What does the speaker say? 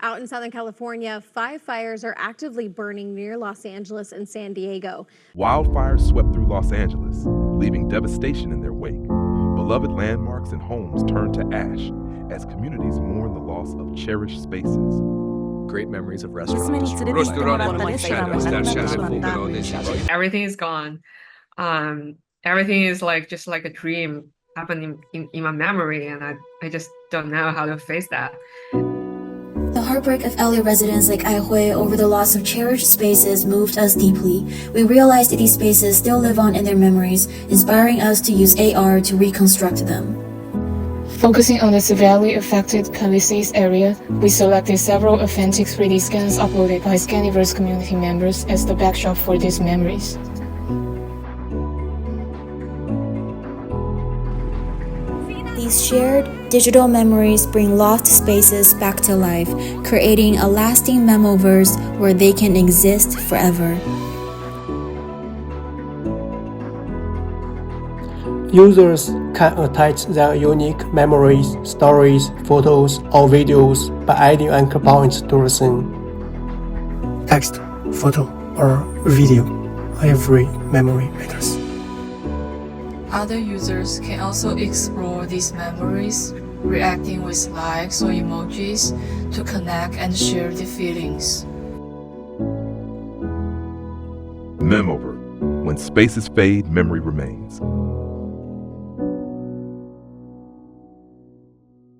Out in Southern California, 5 fires are actively burning near Los Angeles and San Diego. Wildfires swept through Los Angeles, leaving devastation in their wake. Beloved landmarks and homes turned to ash as communities mourn the loss of cherished spaces. Great memories of restaurants. Everything is gone. Everything is just like a dream happening in my memory, and I just don't know how to face that. The heartbreak of LA residents like Ai Hui over the loss of cherished spaces moved us deeply. We realized that these spaces still live on in their memories, inspiring us to use AR to reconstruct them. Focusing on the severely affected Palisades area, we selected several authentic 3D scans uploaded by Scaniverse community members as the backdrop for these memories. These shared digital memories bring lost spaces back to life, creating a lasting Memoverse where they can exist forever. Users can attach their unique memories, stories, photos, or videos by adding anchor points to the scene. Text, photo, or video, every memory matters. Other users can also explore these memories, reacting with likes or emojis to connect and share the feelings. Memoverse. When spaces fade, memory remains.